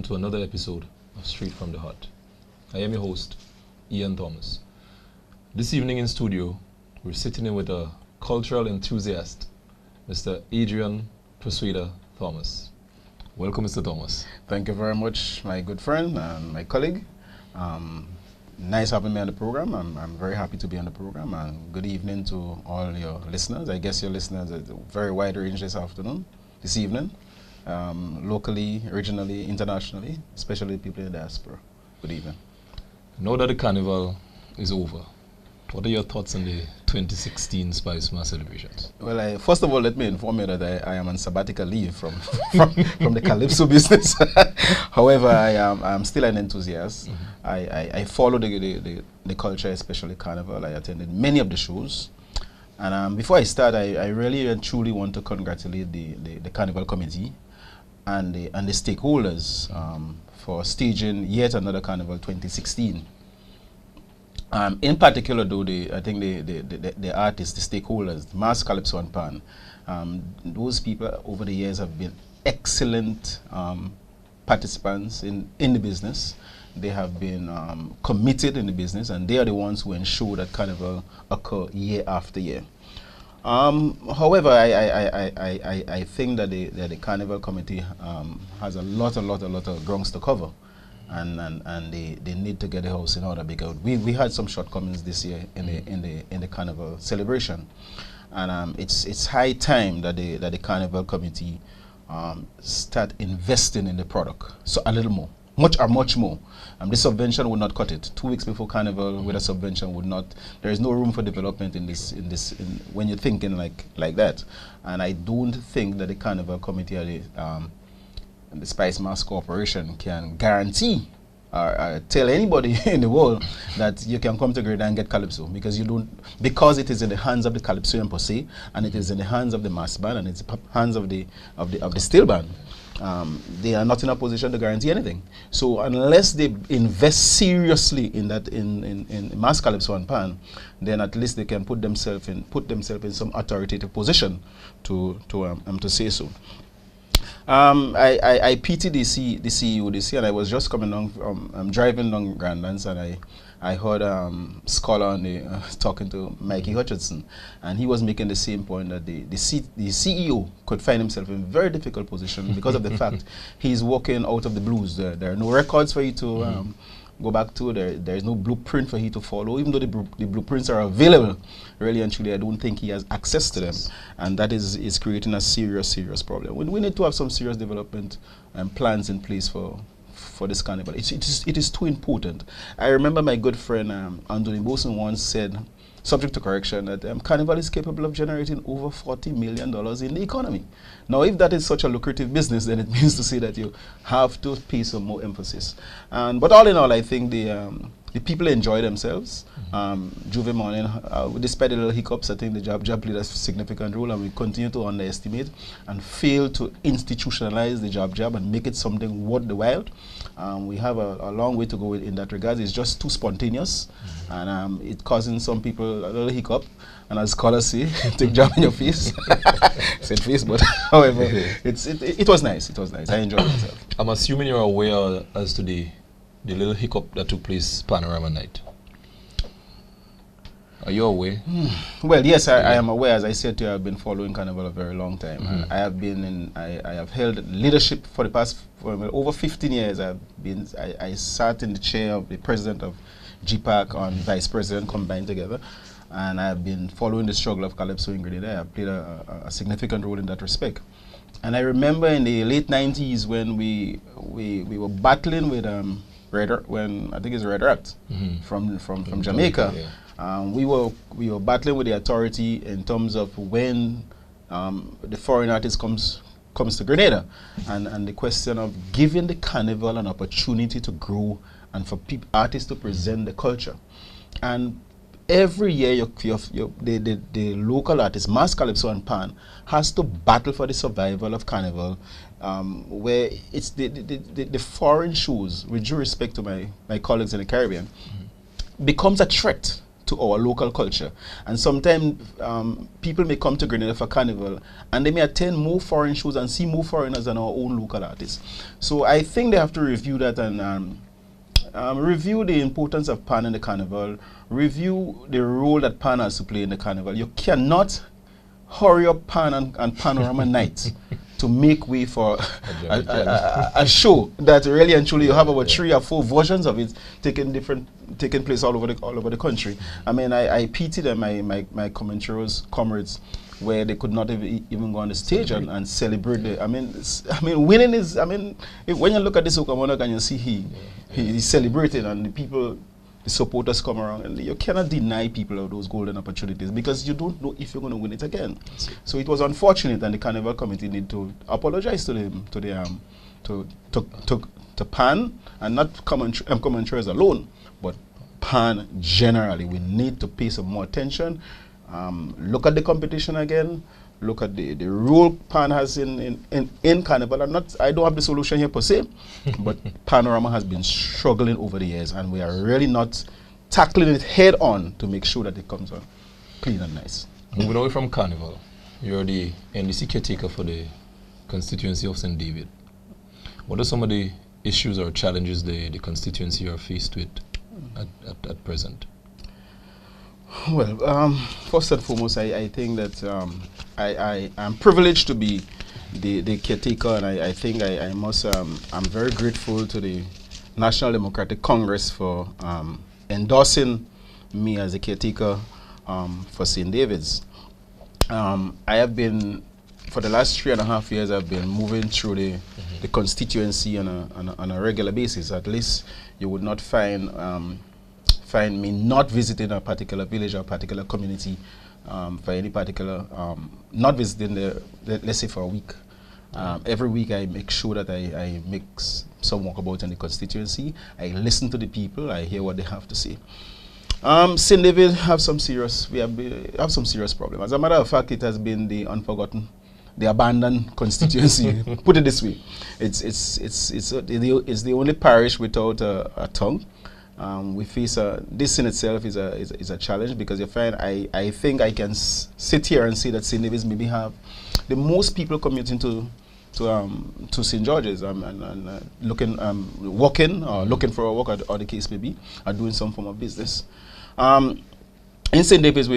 to another episode of Straight from the Heart. I am your host, Ian Thomas. This evening in studio, we're sitting in with a cultural enthusiast, Mr. Adrian Persuader Thomas. Welcome, Mr. Thomas. Thank you very much, my good friend and my colleague. Nice having me on the program. I'm very happy to be on the program, and good evening to all your listeners. I guess your listeners are a very wide range this evening, locally, regionally, internationally, especially people in the diaspora. Good evening. Now that the Carnival is over, what are your thoughts on the 2016 Spice Mass celebrations? Well, first of all, let me inform you that I am on sabbatical leave from the Calypso business. However, I'm still an enthusiast. I follow the culture, especially Carnival. I attended many of the shows. And before I start, I really and truly want to congratulate the Carnival committee and the stakeholders for staging yet another Carnival 2016. In particular, though, I think the artists, the stakeholders, Mass Calypso and Pan, those people over the years have been excellent participants in the business. They have been committed in the business, and they are the ones who ensure that Carnival occur year after year. However, I think that the Carnival committee has a lot of grounds to cover. And they need to get the house in order, because we had some shortcomings this year in the Carnival celebration, and it's high time that the Carnival committee start investing in the product, so a little more, much more. The subvention would not cut it. 2 weeks before Carnival with a subvention would not. There is no room for development in when you're thinking like that. And I don't think that the Carnival committee or the Spice Mass Corporation can guarantee or tell anybody in the world that you can come to Grenada and get Calypso, because it is in the hands of the Calypsoan per se, and it is in the hands of the mass band, and it's in the hands of the steel band. They are not in a position to guarantee anything. So unless they invest seriously in that in Mass Calypso and Pan, then at least they can put themselves in some authoritative position to say so. I pity the CEO this year, and I was just coming down I'm driving down Grandlands, and I heard Scholar on talking to Mikey Hutchinson, and he was making the same point that the CEO could find himself in a very difficult position because of the fact he's working out of the blues. There are no records for you to go back to. There is no blueprint for you to follow, even though the blueprints are available. Really and truly, I don't think he has access to them, and that is creating a serious problem. We need to have some serious development and plans in place for this Carnival. It is too important. I remember my good friend Anthony Boson once said, subject to correction, that Carnival is capable of generating over $40 million in the economy. Now, if that is such a lucrative business, then it means to say that you have to pay some more emphasis. But all in all, I think the people enjoy themselves. Juve morning, despite the little hiccups, I think the job played a significant role, and we continue to underestimate and fail to institutionalize the job and make it something worth the while. We have a long way to go in that regard. It's just too spontaneous, and it's causing some people a little hiccup. And as scholars say, take job in your face. Said face, but however, it was nice. It was nice. I enjoyed myself. I'm assuming you're aware as to the little hiccup that took place Panorama Night. Are you aware? Well, yes, I am aware. As I said to you, I've been following Carnival a very long time. I have held leadership for the past over 15 years. I sat in the chair of the president of GPAC and vice president combined together, and I've been following the struggle of Calypso in Grenada. I played a significant role in that respect. And I remember in the late 90s when we were battling with when I think it's Red Rat from Jamaica. Yeah. We were battling with the authority in terms of when the foreign artist comes to Grenada, and the question of giving the Carnival an opportunity to grow and for artists to present the culture. And every year the local artists, Mass Calypso and Pan, has to battle for the survival of Carnival, where it's the foreign shows, with due respect to my colleagues in the Caribbean, becomes a threat to our local culture. And sometimes people may come to Grenada for Carnival and they may attend more foreign shows and see more foreigners than our own local artists. So I think they have to review that and review the importance of Pan in the Carnival, review the role that Pan has to play in the Carnival. You cannot hurry up Pan and Panorama Night to make way for a show that really and truly you have about 3 or 4 versions of it taking place all over the country. I mean, I pity them, my comrades, where they could not even go on the stage and celebrate the. I mean, winning is. I mean, when you look at this Okamonak and you see he's celebrating and the people. The supporters come around, and you cannot deny people of those golden opportunities because you don't know if you're going to win it again. So it was unfortunate, and the Carnival Committee need to apologize to them, to Pan, and not commentaries alone, but Pan generally. We need to pay some more attention. Look at the competition again. Look at the role Pan has in Carnival. I don't have the solution here per se, but Panorama has been struggling over the years, and we are really not tackling it head on to make sure that it comes out clean and nice. Moving away from Carnival, you're the NDC caretaker for the constituency of St. David. What are some of the issues or challenges the constituency are faced with at present? Well, first and foremost, I think that I am privileged to be the caretaker, and I think I must, I'm very grateful to the National Democratic Congress for endorsing me as a caretaker for St. David's. I have been, for the last 3.5 years, I've been moving through the constituency on a regular basis. At least you would not find me not visiting a particular village or a particular community for any particular, not visiting let's say for a week. Every week I make sure that I make some walkabout in the constituency. I listen to the people, I hear what they have to say. St. David have some serious problems. As a matter of fact, it has been the unforgotten, the abandoned constituency. Put it this way, it's the only parish without a tongue. We face this in itself is a challenge, because you find I think I can sit here and say that St. David's maybe have the most people commuting to St. George's and walking or looking for a walk, or the case may be, or doing some form of business. In St. David's,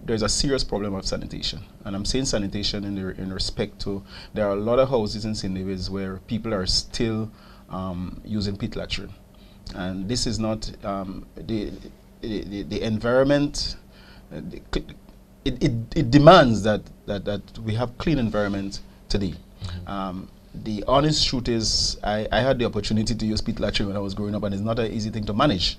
there's a serious problem of sanitation, and I'm saying sanitation in respect to there are a lot of houses in St. David's where people are still using pit latrine. And this is not the environment. It demands that we have clean environment today. The honest truth is, I had the opportunity to use pit latrine when I was growing up, and it's not an easy thing to manage.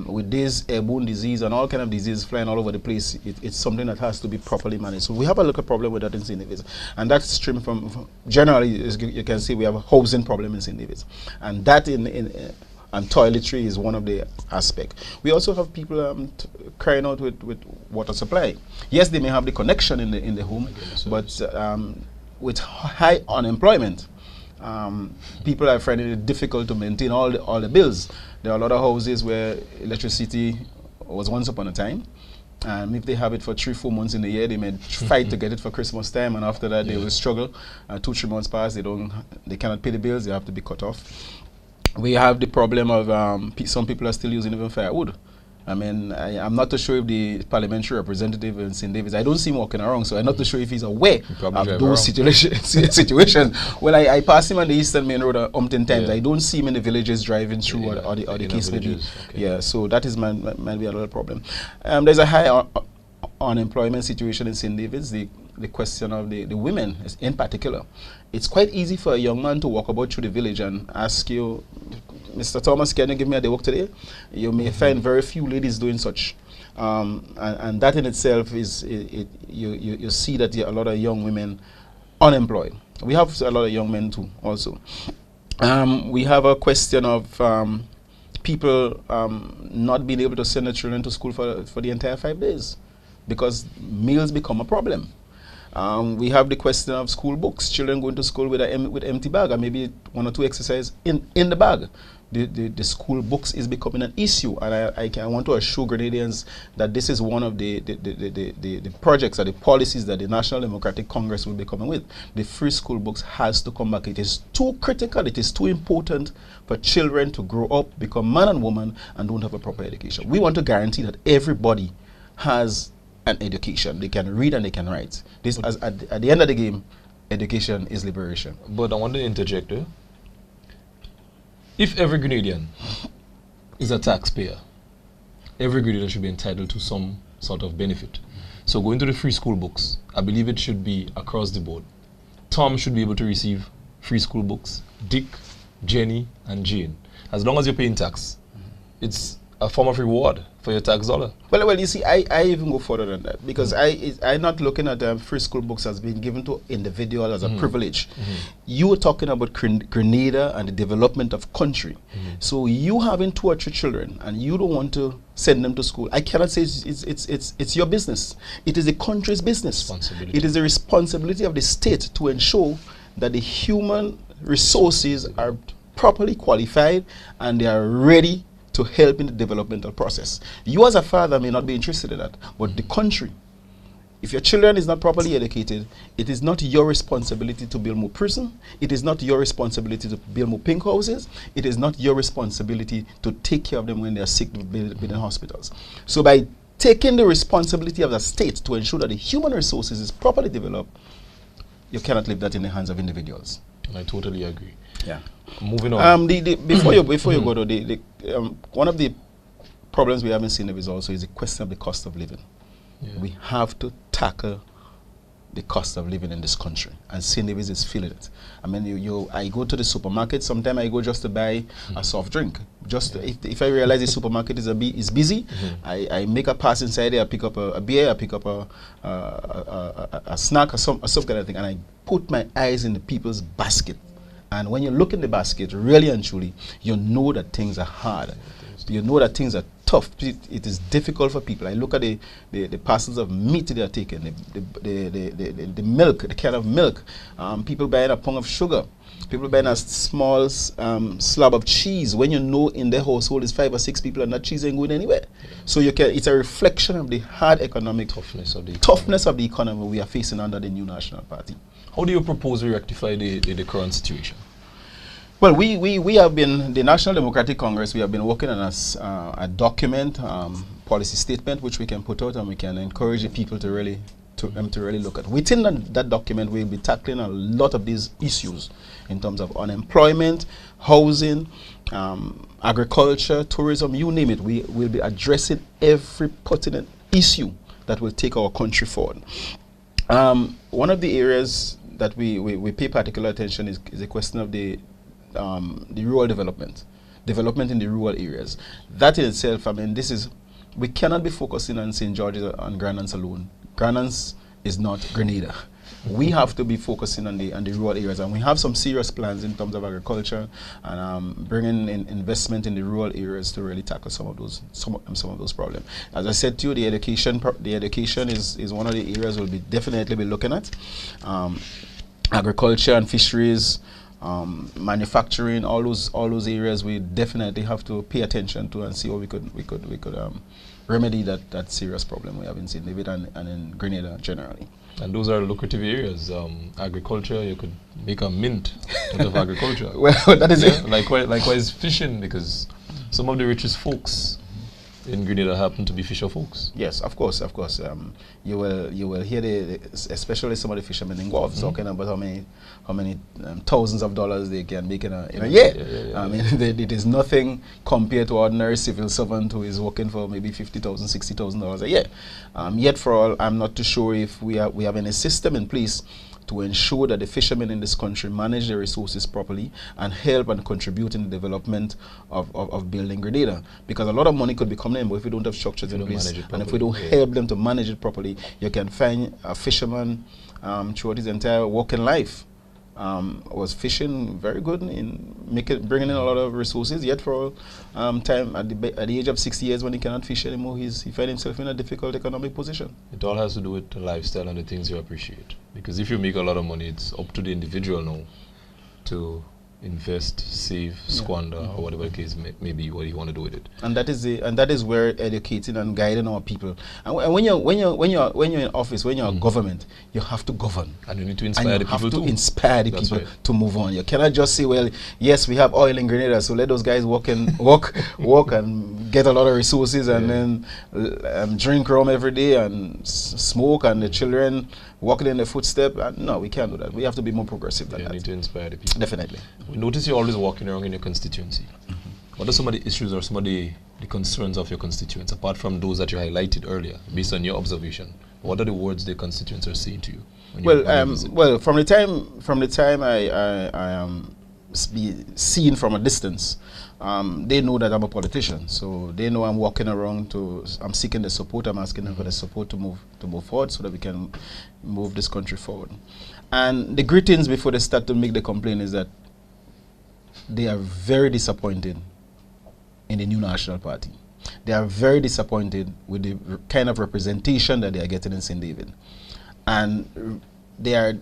With this airborne disease and all kind of diseases flying all over the place, it's something that has to be properly managed. So we have a local problem with that in St. David's, and that's streaming from generally, as you can see, we have a housing problem in St. David's, and that and toiletry is one of the aspects. We also have people crying out with water supply. Yes, they may have the connection in the home, but with high unemployment, people are finding it difficult to maintain all the bills. There are a lot of houses where electricity was once upon a time. If they have it for 3-4 months in the year, they may fight to get it for Christmas time, and after that they will struggle. 2-3 months pass, they cannot pay the bills, they have to be cut off. We have the problem of some people are still using even firewood. I mean, I'm not too sure if the parliamentary representative in St. David's, I don't see him walking around, so I'm not too sure if he's aware of those situations. Well, I pass him on the Eastern Main Road umpteen times. I don't see him in the villages driving through, or the case may be. Okay. Yeah, so that is might be a little problem. There's a high unemployment situation in St. David's. The question of the women in particular. It's quite easy for a young man to walk about through the village and ask you, Mr. Thomas, can you give me a day work today? You may find very few ladies doing such. And that in itself is, you see that a lot of young women unemployed. We have a lot of young men too also. We have a question of people not being able to send their children to school for the entire 5 days because meals become a problem. We have the question of school books, children going to school with empty bag, or maybe 1 or 2 exercises in the bag, the school books is becoming an issue, and I want to assure Grenadians that this is one of the projects or the policies that the National Democratic Congress will be coming with. The free school books has to come back. It is too critical, it is too important for children to grow up, become man and woman, and don't have a proper education. We want to guarantee that everybody has an education. They can read and they can write. This, as at the end of the game, education is liberation. But I want to interject here. If every Grenadian is a taxpayer, every Grenadian should be entitled to some sort of benefit. So going to the free school books, I believe it should be across the board. Tom should be able to receive free school books, Dick, Jenny, and Jane. As long as you're paying tax, it's a form of reward for your tax dollar. Well, you see, I even go further than that, because I'm not looking at free school books as being given to individual as a privilege. You were talking about Grenada and the development of country. So you having 2 or 3 children and you don't want to send them to school, I cannot say it's your business. It is the country's business. It is the responsibility of the state to ensure that the human resources are properly qualified and they are ready to help in the developmental process. You as a father may not be interested in that, but the country, if your children is not properly educated, it is not your responsibility to build more prison. It is not your responsibility to build more pink houses. It is not your responsibility to take care of them when they are sick within hospitals. So by taking the responsibility of the state to ensure that the human resources is properly developed, you cannot leave that in the hands of individuals. I totally agree. Yeah. Moving on. Before you go to one of the problems we haven't seen is also is the question of the cost of living. Yeah. We have to tackle the cost of living in this country, and St. David's is feeling it. I mean, I go to the supermarket. Sometimes I go just to buy a soft drink. Just if I realize the supermarket is busy, I make a pass inside there. I pick up a beer. I pick up a snack or some kind of thing, and I put my eyes in the people's basket. And when you look in the basket, really and truly, you know that things are hard. You know that things are tough. It is difficult for people. I look at the parcels of meat they are taking, the milk, the can of milk, people buying a pound of sugar, people buying a small slab of cheese. When you know in their household is 5 or 6 people and that cheese ain't going anywhere. So it's a reflection of the hard economic toughness of the economy we are facing under the new National Party. How do you propose to rectify the current situation? Well, we have been, the National Democratic Congress, we have been working on a document, policy statement, which we can put out and we can encourage the people to really look at. Within that document, we'll be tackling a lot of these issues in terms of unemployment, housing, agriculture, tourism, you name it. We will be addressing every pertinent issue that will take our country forward. One of the areas that we pay particular attention is the question of the rural development in the rural areas. That in itself, I mean, we cannot be focusing on St. George's and Grenada alone. Grenada is not Grenada. We have to be focusing on the rural areas, and we have some serious plans in terms of agriculture and bringing in investment in the rural areas to really tackle some of those problems. As I said to you, the education is one of the areas we'll definitely be looking at. Agriculture and fisheries, manufacturing, all those areas we definitely have to pay attention to and see how we could remedy that serious problem we have in St. David and in Grenada generally. And those are lucrative areas. Agriculture, you could make a mint out of agriculture. Well, that is it. Likewise fishing, because some of the richest folks in Grenada happen to be fisher folks. Yes, of course. You will hear especially some of the fishermen in Guelph talking about how many thousands of dollars they can make in a year. I mean, it is nothing compared to ordinary civil servant who is working for maybe $50,000, $60,000 a year. Yet for all, I'm not too sure if we have any system in place to ensure that the fishermen in this country manage their resources properly and help and contribute in the development of building Grenada. Because a lot of money could be coming in, but if we don't have structures in place, and if we don't help them to manage it properly, you can find a fisherman throughout his entire working life was fishing very good in bringing in a lot of resources, yet for time at the age of 60 years when he cannot fish anymore, he finds himself in a difficult economic position. It all has to do with the lifestyle and the things you appreciate. Because if you make a lot of money, it's up to the individual now to invest, save, squander, or whatever the case may be, what you want to do with it. And that is where educating and guiding our people. And when you're in office, when you're a government, you have to govern. And you need to inspire the people too. You have to inspire the people to move on. You cannot just say, well, yes, we have oil in Grenada, so let those guys walk and get a lot of resources and then drink rum every day and smoke, and the children walking in their footstep. No, we can't do that. We have to be more progressive than that. You need to inspire the people. Definitely. We notice you're always walking around in your constituency. What are some of the issues or some of the concerns of your constituents, apart from those that you highlighted earlier, based on your observation? What are the words the constituents are saying to you? Well, from the time I be seen from a distance, they know that I'm a politician, so they know I'm walking around I'm seeking the support. I'm asking them for the support to move forward, so that we can move this country forward. And the greetings before they start to make the complaint is that they are very disappointed in the new National Party. They are very disappointed with the kind of representation that they are getting in St. David. And they are,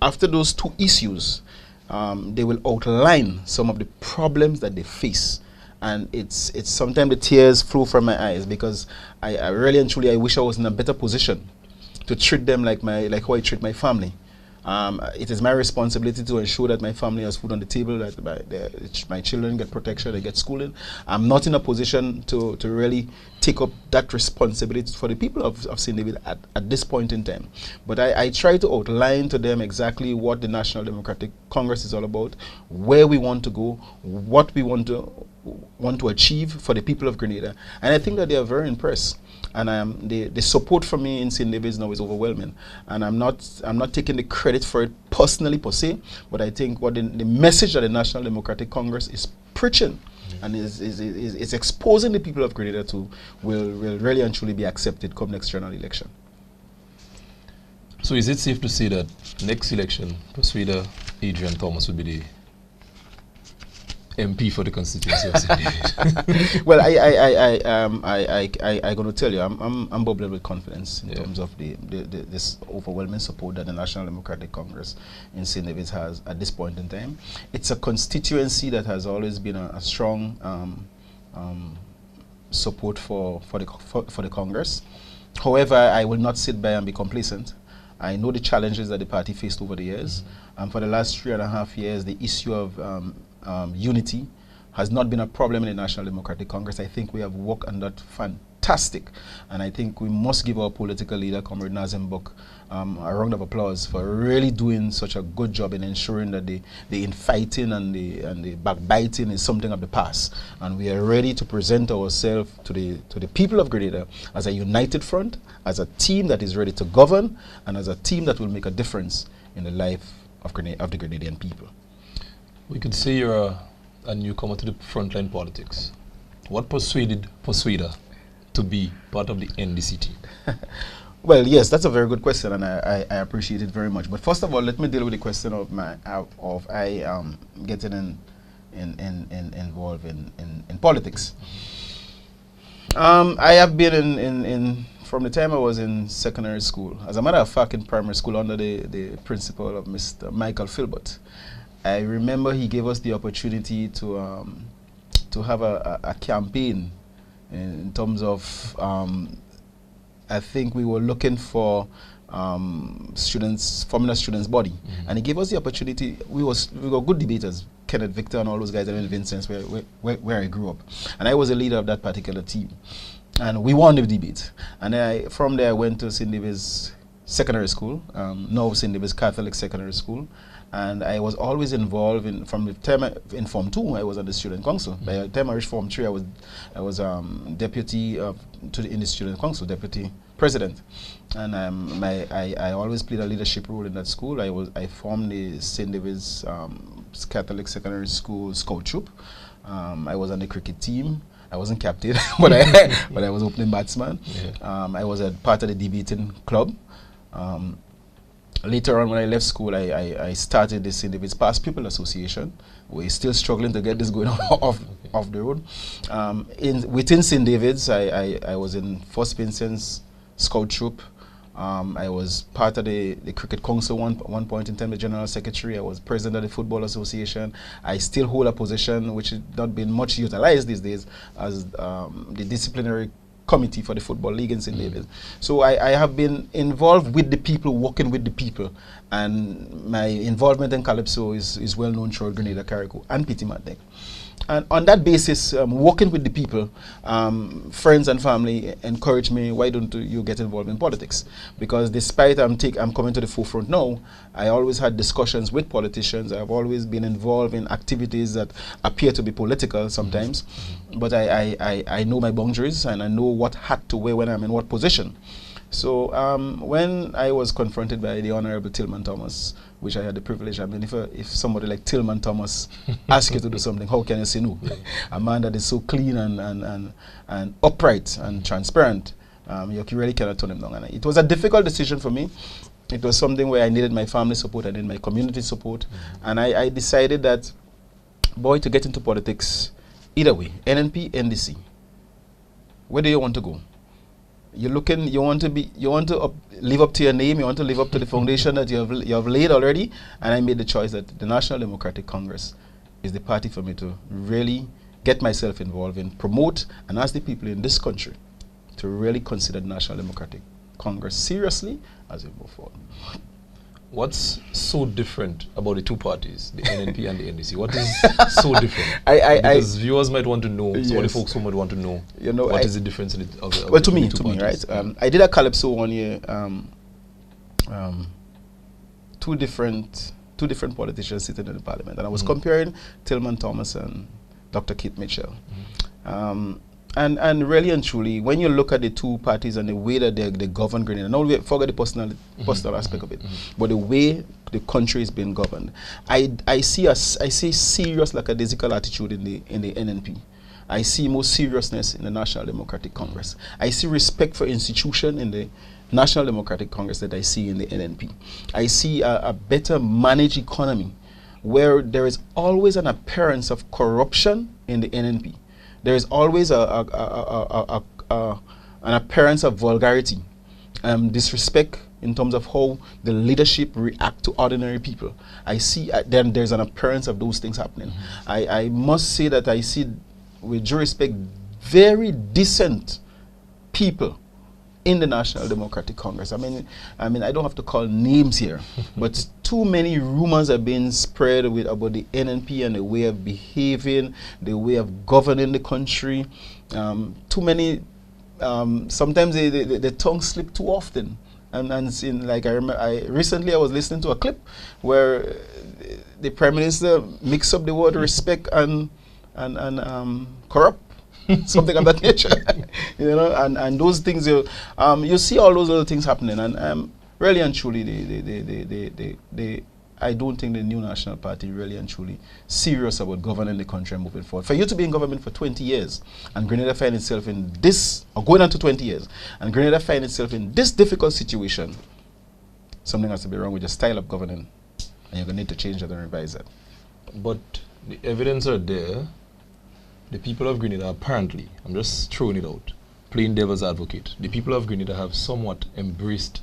after those two issues, they will outline some of the problems that they face. And it's sometimes the tears flow from my eyes, because I really and truly, I wish I was in a better position to treat them like how I treat my family. It is my responsibility to ensure that my family has food on the table, that my children get protection, they get schooling. I'm not in a position to really take up that responsibility for the people of St. David at this point in time. But I try to outline to them exactly what the National Democratic Congress is all about, where we want to go, what we want to achieve for the people of Grenada. And I think that they are very impressed. And the support for me in St. David's now is overwhelming. And I'm not taking the credit for it personally per se, but I think what the message that the National Democratic Congress is preaching and is exposing the people of Grenada to will really and truly be accepted come next general election. So is it safe to say that next election, Persuader Adrian Thomas will be the MP for the constituency of St. David? Well, I going to tell you, I'm bubbling with confidence in terms of this overwhelming support that the National Democratic Congress in St. David's has at this point in time. It's a constituency that has always been a strong support for the Congress. However, I will not sit by and be complacent. I know the challenges that the party faced over the years. And for the last 3.5 years, the issue of unity has not been a problem in the National Democratic Congress. I think we have worked on that fantastic. And I think we must give our political leader, Comrade Nazim Buk, a round of applause for really doing such a good job in ensuring that the infighting and the backbiting is something of the past. And we are ready to present ourselves to the people of Grenada as a united front, as a team that is ready to govern, and as a team that will make a difference in the life of the Grenadian people. We could say you're a newcomer to the frontline politics. What persuaded Persuader to be part of the NDC team? Well, yes, that's a very good question, and I appreciate it very much. But first of all, let me deal with the question of getting involved in politics. I have been in from the time I was in secondary school. As a matter of fact, in primary school, under the principal of Mr. Michael Philbert, I remember he gave us the opportunity to have a campaign in terms of I think we were looking for students, forming a students' body, and he gave us the opportunity. We were good debaters, Kenneth Victor and all those guys, and Vincent, where I grew up, and I was a leader of that particular team, and we won the debate. And from there I went to St. David's Secondary School, now St. David's Catholic Secondary School. And I was always involved from the time in Form 2, I was on the Student Council. By the time I reached Form 3, I was deputy in the Student Council, deputy president. And I always played a leadership role in that school. I formed the St. David's Catholic Secondary School Scout Troop. I was on the cricket team. I wasn't captain, but I was opening batsman. Yeah. I was a part of the debating club. Later on, when I left school, I started the St. David's Past Pupil Association. We're still struggling to get this going off the road. Within St. David's, I was in First Vincent's Scout Troop. I was part of the Cricket Council one point in time, the General Secretary. I was president of the Football Association. I still hold a position which has not been much utilized these days as the disciplinary committee for the Football League in St. David's. So I have been involved with the people, working with the people, and my involvement in Calypso is well known throughout Grenada, Carriacou, and Petit Martinique. And on that basis, working with the people, friends and family encourage me, why don't you get involved in politics? Because despite I'm coming to the forefront now, I always had discussions with politicians. I've always been involved in activities that appear to be political sometimes, but I know my boundaries and I know what hat to wear when I'm in what position. So when I was confronted by the Honorable Tillman Thomas, which I had the privilege, I mean, if somebody like Tillman Thomas asks you to do something, how can you say no? A man that is so clean and upright and transparent, you really cannot turn him down. And it was a difficult decision for me. It was something where I needed my family support, I needed my community support, and I decided that, boy, to get into politics, either way, NNP, NDC, where do you want to go? You're looking. You want to live up to your name. You want to live up to the foundation that you have laid already. And I made the choice that the National Democratic Congress is the party for me to really get myself involved in, promote, and ask the people in this country to really consider the National Democratic Congress seriously as we move forward. What's so different about the two parties, the NNP and the NDC? What is so different? Because viewers might want to know, yes. Some of the folks who might want to know, what is the difference in it? Well, to me, right? I did a Calypso one year. Two different politicians sitting in the parliament, and I was comparing Tillman Thomas and Dr. Kate Mitchell. And really and truly, when you look at the two parties and the way that they govern Grenada, not forget the personal aspect of it, but the way the country is being governed, I see serious lackadaisical attitude in the NNP. I see more seriousness in the National Democratic Congress. I see respect for institution in the National Democratic Congress that I see in the NNP. I see a better managed economy where there is always an appearance of corruption in the NNP. There is always an appearance of vulgarity, disrespect in terms of how the leadership react to ordinary people. I see then there's an appearance of those things happening. I must say that I see, with due respect, very decent people in the National Democratic Congress. I mean, I don't have to call names here, but too many rumors are being spread about the NNP and the way of behaving, the way of governing the country. Too many. Sometimes the tongue slip too often. And like I recently I was listening to a clip where the Prime Minister mixed up the word respect and corrupt. Something of that nature, and those things you see all those little things happening, and really and truly, I don't think the new National Party really and truly serious about governing the country and moving forward. For you to be in government for 20 years and Grenada find itself in this, or going on to 20 years, and Grenada find itself in this difficult situation, something has to be wrong with your style of governing, and you're going to need to change that and revise that. But the evidence are there. The people of Grenada apparently, I'm just throwing it out, plain devil's advocate, the people of Grenada have somewhat embraced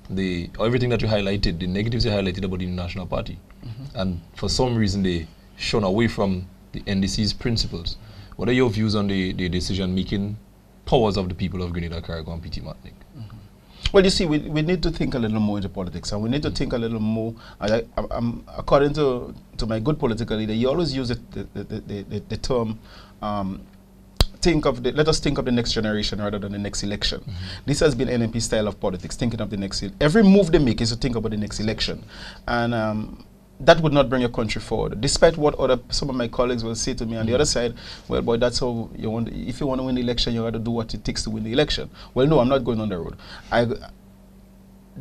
everything that you highlighted, the negatives you highlighted about the National Party. And for some reason they shun away from the NDC's principles. What are your views on the decision-making powers of the people of Grenada, Carriacou, and Petit Martinique? Well, you see, we need to think a little more into politics, and we need to think a little more. According to my good political leader, he always uses the term, let us think of the next generation rather than the next election. This has been NNP style of politics, thinking of the next. Every move they make is to think about the next election, and that would not bring your country forward. Despite what some of my colleagues will say to me on the other side, well, boy, that's how you want. If you want to win the election, you got to do what it takes to win the election. Well, no, I'm not going on the road.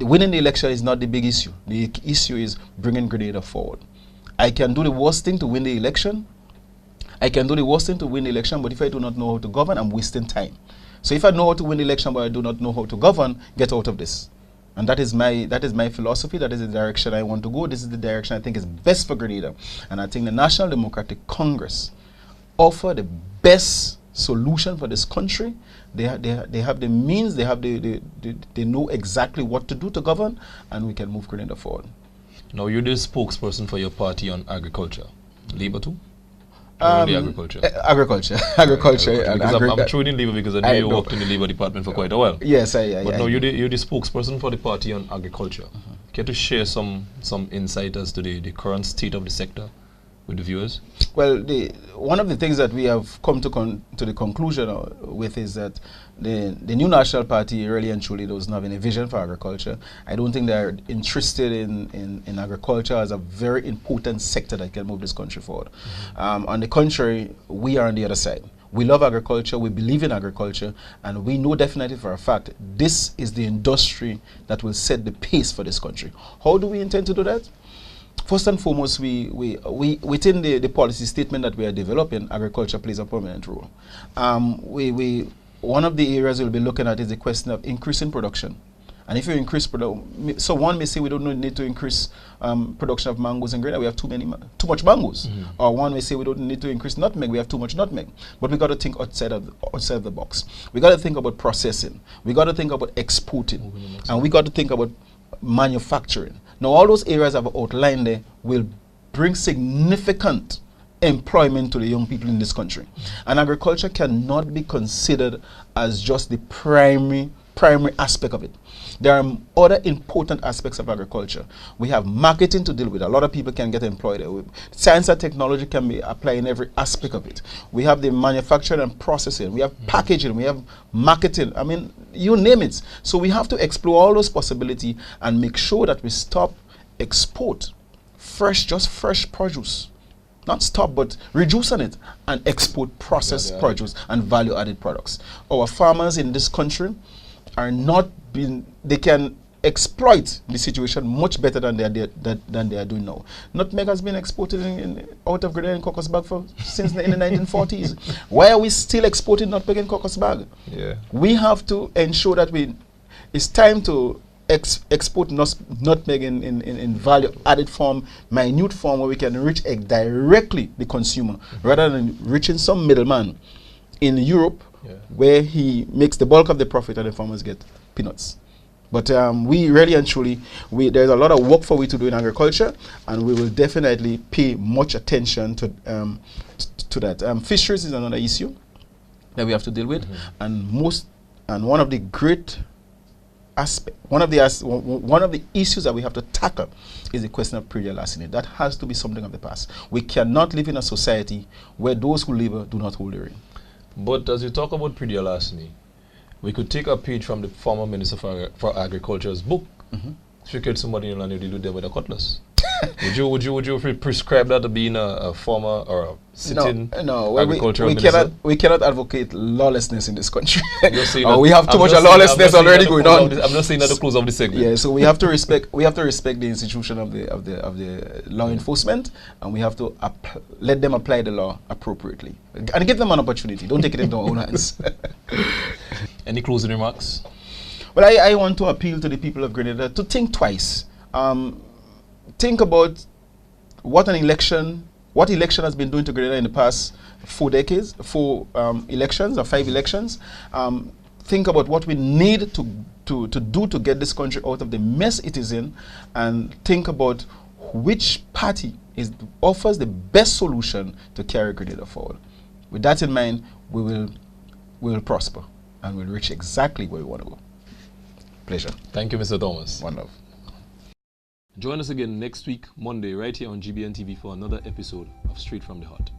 Winning the election is not the big issue. The issue is bringing Grenada forward. I can do the worst thing to win the election. But if I do not know how to govern, I'm wasting time. So if I know how to win the election, but I do not know how to govern, get out of this. And that is my philosophy. That is the direction I want to go. This is the direction I think is best for Grenada. And I think the National Democratic Congress offer the best solution for this country. They have the means, they know exactly what to do to govern, and we can move Grenada forward. Now, you're the spokesperson for your party on agriculture. Labour too? Only agriculture? Agriculture. Because I'm throwing in Labour because I know you worked in the Labour department for quite a while. Yes, But now you're the spokesperson for the party on agriculture. Care to share some insight as to the current state of the sector with the viewers? Well, one of the things that we have come to the conclusion with is that the new National Party really and truly doesn't have any vision for agriculture. I don't think they're interested in agriculture as a very important sector that can move this country forward. On the contrary, we are on the other side. We love agriculture, we believe in agriculture, and we know definitely for a fact this is the industry that will set the pace for this country. How do we intend to do that? First and foremost, we within the policy statement that we are developing, agriculture plays a prominent role. One of the areas we'll be looking at is the question of increasing production. And if you increase production, so one may say we don't need to increase production of mangoes in Grenada. We have too much mangoes. Or one may say we don't need to increase nutmeg. We have too much nutmeg. But we got to think outside of the box. We got to think about processing. We got to think about exporting, and we got to think about manufacturing. Now, all those areas I've outlined there will bring significant employment to the young people in this country. And agriculture cannot be considered as just the primary aspect of it. There are other important aspects of agriculture. We have marketing to deal with. A lot of people can get employed there. Science and technology can be applied in every aspect of it. We have the manufacturing and processing. We have packaging. We have marketing. I mean, you name it. So we have to explore all those possibilities and make sure that we stop export just fresh produce. Not stop, but reduce on it and export processed produce and value-added products. Our farmers in this country are not they can exploit the situation much better than they are doing now. Nutmeg has been exported out of Grenada in cocos bag since in the 1940s. Why are we still exporting nutmeg in cocos bag? Yeah. We have to ensure that it's time to export nutmeg in value-added form, minute form, where we can reach directly the consumer, rather than reaching some middleman in Europe, where he makes the bulk of the profit and the farmers get peanuts. But we really and truly, there's a lot of work for we to do in agriculture, and we will definitely pay much attention to that. Fisheries is another issue that we have to deal with, and one of the great one of the issues that we have to tackle is the question of predial larceny. That has to be something of the past. We cannot live in a society where those who labor do not hold the rein. But as you talk about predial larceny, we could take a page from the former Minister for Agriculture's book. If you killed somebody in land, you do them with a cutlass. would you prescribe that to being a former or a sitting agricultural minister? We cannot advocate lawlessness in this country. We have too much lawlessness already going on. I'm not saying that to close off the segment. Yeah, so we have to respect the institution of the law enforcement, and we have to let them apply the law appropriately and give them an opportunity. Don't take it into our own hands. Any closing remarks? Well, I want to appeal to the people of Grenada to think twice. Think about what election has been doing to Grenada in the past 4 decades, 5 elections. Think about what we need to do to get this country out of the mess it is in, and think about which party offers the best solution to carry Grenada forward. With that in mind, we will prosper and we'll reach exactly where we want to go. Pleasure. Thank you, Mr. Thomas. One love. Join us again next week, Monday, right here on GBN TV for another episode of Straight from the Heart.